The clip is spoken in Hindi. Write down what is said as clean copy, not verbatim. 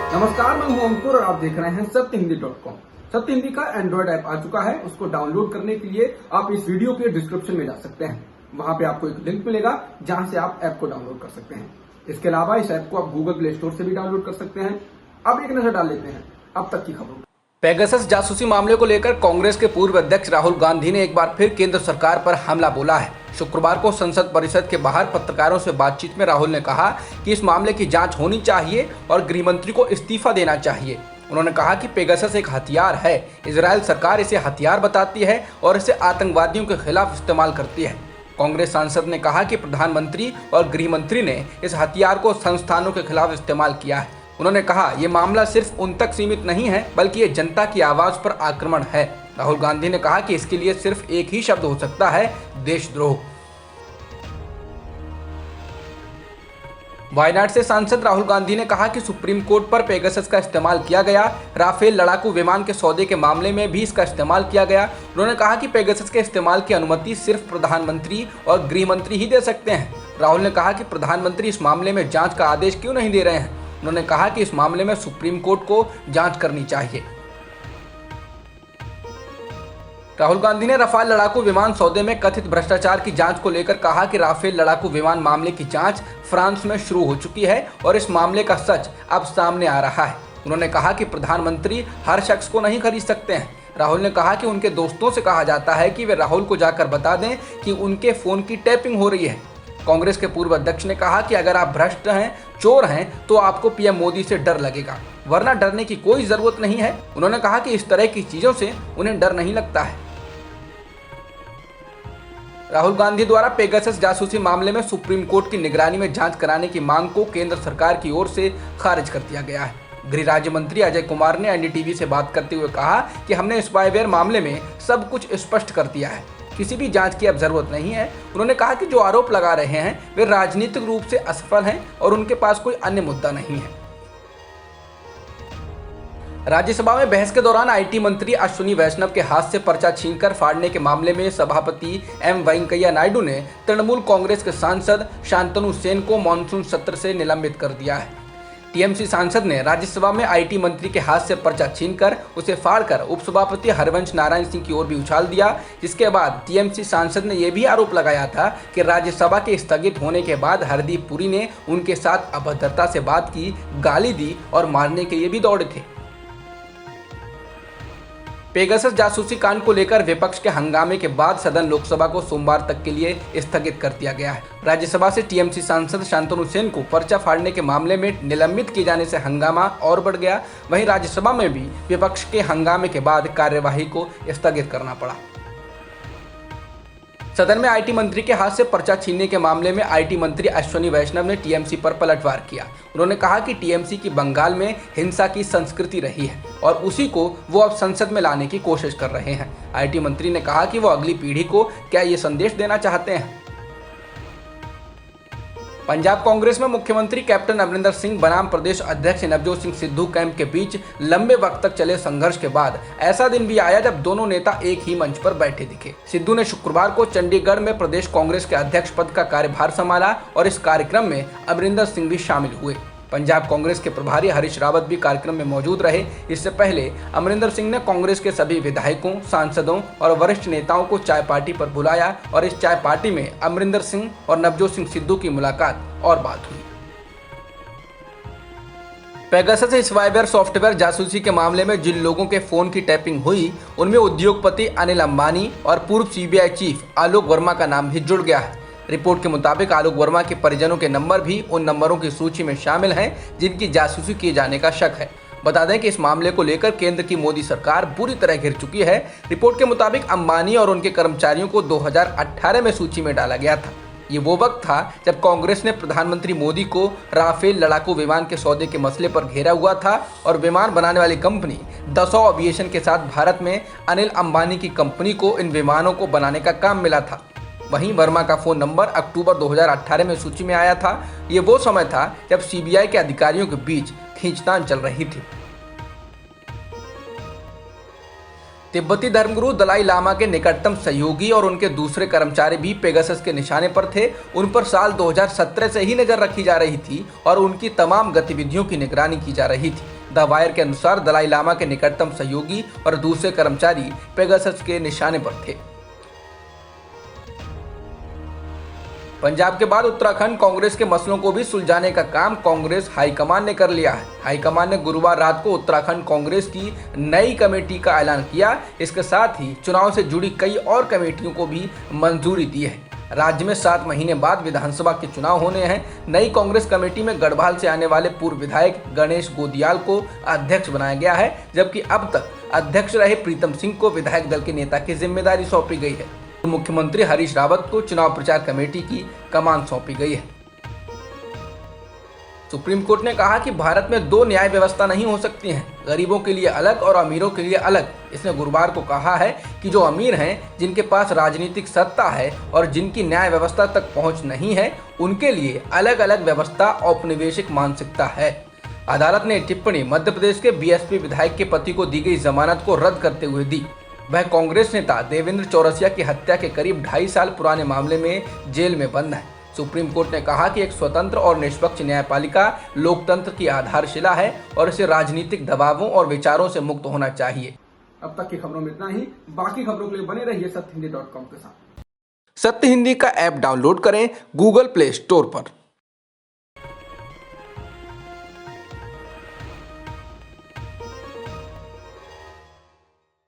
नमस्कार, मैं हूं अंकुर और आप देख रहे हैं सत्यहिंदी.com। सत्य हिंदी का एंड्रॉइड ऐप आ चुका है। उसको डाउनलोड करने के लिए आप इस वीडियो के डिस्क्रिप्शन में जा सकते हैं। वहां पे आपको एक लिंक मिलेगा जहां से आप ऐप को डाउनलोड कर सकते हैं। इसके अलावा इस ऐप को आप गूगल प्ले स्टोर से भी डाउनलोड कर सकते हैं। अब एक नजर डाल लेते हैं अब तक की खबरों। पेगासस जासूसी मामले को लेकर कांग्रेस के पूर्व अध्यक्ष राहुल गांधी ने एक बार फिर केंद्र सरकार पर हमला बोला है। शुक्रवार को संसद परिसर के बाहर पत्रकारों से बातचीत में राहुल ने कहा कि इस मामले की जांच होनी चाहिए और गृह मंत्री को इस्तीफा देना चाहिए। उन्होंने कहा कि पेगासस एक हथियार है। इजरायल सरकार इसे हथियार बताती है और इसे आतंकवादियों के खिलाफ इस्तेमाल करती है। कांग्रेस सांसद ने कहा कि प्रधानमंत्री और गृह मंत्री ने इस हथियार को संस्थानों के खिलाफ इस्तेमाल किया है। उन्होंने कहा ये मामला सिर्फ उन तक सीमित नहीं है बल्कि ये जनता की आवाज पर आक्रमण है। राहुल गांधी ने कहा कि इसके लिए सिर्फ एक ही शब्द हो सकता है, देशद्रोह। वायनाड से सांसद राहुल गांधी ने कहा कि सुप्रीम कोर्ट पर पेगासस का इस्तेमाल किया गया। राफेल लड़ाकू विमान के सौदे के मामले में भी इसका इस्तेमाल किया गया। उन्होंने कहा कि पेगासस के इस्तेमाल की अनुमति सिर्फ प्रधानमंत्री और गृह मंत्री ही दे सकते हैं। राहुल ने कहा कि प्रधानमंत्री इस मामले में जांच का आदेश क्यों नहीं दे रहे हैं। उन्होंने कहा कि इस मामले में सुप्रीम कोर्ट को जांच करनी चाहिए। राहुल गांधी ने राफेल लड़ाकू विमान सौदे में कथित भ्रष्टाचार की जांच को लेकर कहा कि राफेल लड़ाकू विमान मामले की जांच फ्रांस में शुरू हो चुकी है और इस मामले का सच अब सामने आ रहा है। उन्होंने कहा कि प्रधानमंत्री हर शख्स को नहीं खरीद सकते हैं। राहुल ने कहा कि उनके दोस्तों से कहा जाता है कि वे राहुल को जाकर बता दें कि उनके फोन की टैपिंग हो रही है। कांग्रेस के पूर्व अध्यक्ष ने कहा कि अगर आप भ्रष्ट हैं, चोर हैं, तो आपको पीएम मोदी से डर लगेगा, वरना डरने की कोई जरूरत नहीं है। उन्होंने कहा कि इस तरह की चीजों से उन्हें डर नहीं लगता है। राहुल गांधी द्वारा पेगासस जासूसी मामले में सुप्रीम कोर्ट की निगरानी में जांच कराने की मांग को केंद्र सरकार की ओर से खारिज कर दिया गया है। गृह राज्य मंत्री अजय कुमार ने एनडीटीवी से बात करते हुए कहा कि हमने स्पाईवेयर मामले में सब कुछ स्पष्ट कर दिया है, किसी भी जांच की अब जरूरत नहीं है। उन्होंने कहा कि जो आरोप लगा रहे हैं वे राजनीतिक रूप से असफल हैं और उनके पास कोई अन्य मुद्दा नहीं है। राज्यसभा में बहस के दौरान आईटी मंत्री अश्विनी वैष्णव के हाथ से पर्चा छीनकर फाड़ने के मामले में सभापति एम वेंकैया नायडू ने तृणमूल कांग्रेस के सांसद शांतनु सेन को मॉनसून सत्र से निलंबित कर दिया है। टीएमसी सांसद ने राज्यसभा में आईटी मंत्री के हाथ से पर्चा छीनकर उसे फाड़कर उपसभापति हरिवंश नारायण सिंह की ओर भी उछाल दिया, जिसके बाद टीएमसी सांसद ने यह भी आरोप लगाया था कि राज्यसभा के स्थगित होने के बाद हरदीप पुरी ने उनके साथ अभद्रता से बात की, गाली दी और मारने के लिए भी दौड़े थे। पेगासस जासूसी कांड को लेकर विपक्ष के हंगामे के बाद सदन लोकसभा को सोमवार तक के लिए स्थगित कर दिया गया है। राज्यसभा से टीएमसी सांसद शांतनु सेन को पर्चा फाड़ने के मामले में निलंबित किए जाने से हंगामा और बढ़ गया। वहीं राज्यसभा में भी विपक्ष के हंगामे के बाद कार्यवाही को स्थगित करना पड़ा। सदन में आईटी मंत्री के हाथ से पर्चा छीनने के मामले में आईटी मंत्री अश्विनी वैष्णव ने टीएमसी पर पलटवार किया। उन्होंने कहा कि टीएमसी की बंगाल में हिंसा की संस्कृति रही है और उसी को वो अब संसद में लाने की कोशिश कर रहे हैं। आईटी मंत्री ने कहा कि वो अगली पीढ़ी को क्या ये संदेश देना चाहते हैं। पंजाब कांग्रेस में मुख्यमंत्री कैप्टन अमरिंदर सिंह बनाम प्रदेश अध्यक्ष नवजोत सिंह सिद्धू कैंप के बीच लंबे वक्त तक चले संघर्ष के बाद ऐसा दिन भी आया जब दोनों नेता एक ही मंच पर बैठे दिखे। सिद्धू ने शुक्रवार को चंडीगढ़ में प्रदेश कांग्रेस के अध्यक्ष पद का कार्यभार संभाला और इस कार्यक्रम में अमरिंदर सिंह भी शामिल हुए। पंजाब कांग्रेस के प्रभारी हरीश रावत भी कार्यक्रम में मौजूद रहे। इससे पहले अमरिंदर सिंह ने कांग्रेस के सभी विधायकों, सांसदों और वरिष्ठ नेताओं को चाय पार्टी पर बुलाया और इस चाय पार्टी में अमरिंदर सिंह और नवजोत सिंह सिद्धू की मुलाकात और बात हुई। पेगासस स्पाईवेयर सॉफ्टवेयर जासूसी के मामले में जिन लोगों के फोन की टैपिंग हुई उनमें उद्योगपति अनिल अंबानी और पूर्व सीबीआई चीफ आलोक वर्मा का नाम भी जुड़ गया है। रिपोर्ट के मुताबिक आलोक वर्मा के परिजनों के नंबर भी उन नंबरों की सूची में शामिल हैं जिनकी जासूसी किए जाने का शक है। बता दें कि इस मामले को लेकर केंद्र की मोदी सरकार बुरी तरह घिर चुकी है। रिपोर्ट के मुताबिक अंबानी और उनके कर्मचारियों को 2018 में सूची में डाला गया था। ये वो वक्त था जब कांग्रेस ने प्रधानमंत्री मोदी को राफेल लड़ाकू विमान के सौदे के मसले पर घेरा हुआ था और विमान बनाने वाली कंपनी दसॉ एविएशन के साथ भारत में अनिल अंबानी की कंपनी को इन विमानों को बनाने का काम मिला था। वहीं वर्मा का फोन नंबर अक्टूबर 2018 में सूची में आया था। ये वो समय था जब सीबीआई के अधिकारियों के बीच खींचतान चल रही थी। तिब्बती धर्मगुरु दलाई लामा के निकटतम सहयोगी और उनके दूसरे कर्मचारी भी पेगासस के निशाने पर थे। उन पर साल 2017 से ही नजर रखी जा रही थी और उनकी तमाम गतिविधियों की निगरानी की जा रही थी। द वायर के अनुसार दलाई लामा के निकटतम सहयोगी और दूसरे कर्मचारी पेगासस के निशाने पर थे। पंजाब के बाद उत्तराखंड कांग्रेस के मसलों को भी सुलझाने का काम कांग्रेस हाईकमान ने कर लिया है। हाईकमान ने गुरुवार रात को उत्तराखंड कांग्रेस की नई कमेटी का ऐलान किया। इसके साथ ही चुनाव से जुड़ी कई और कमेटियों को भी मंजूरी दी है। राज्य में 7 महीने बाद विधानसभा के चुनाव होने हैं। नई कांग्रेस कमेटी में गढ़वाल से आने वाले पूर्व विधायक गणेश गोदियाल को अध्यक्ष बनाया गया है, जबकि अब तक अध्यक्ष रहे प्रीतम सिंह को विधायक दल के नेता की जिम्मेदारी सौंपी गई है। मुख्यमंत्री हरीश रावत को चुनाव प्रचार कमेटी की कमान सौंपी गई है। सुप्रीम कोर्ट ने कहा कि भारत में 2 न्याय व्यवस्था नहीं हो सकती हैं, गरीबों के लिए अलग और अमीरों के लिए अलग। इसने गुरुवार को कहा है कि जो अमीर हैं, जिनके पास राजनीतिक सत्ता है और जिनकी न्याय व्यवस्था तक पहुंच नहीं है, उनके लिए अलग अलग व्यवस्था औपनिवेशिक मानसिकता है। अदालत ने टिप्पणी मध्य प्रदेश के बीएसपी विधायक के पति को दी गई जमानत को रद्द करते हुए दी। वह कांग्रेस नेता देवेंद्र चौरसिया की हत्या के करीब 2.5 साल पुराने मामले में जेल में बंद है। सुप्रीम कोर्ट ने कहा कि एक स्वतंत्र और निष्पक्ष न्यायपालिका लोकतंत्र की आधारशिला है और इसे राजनीतिक दबावों और विचारों से मुक्त होना चाहिए। अब तक की खबरों में इतना ही। बाकी खबरों के लिए बने रहिए सत्यहिंदी.com के साथ। सत्य हिंदी का ऐप डाउनलोड करें गूगल प्ले स्टोर पर।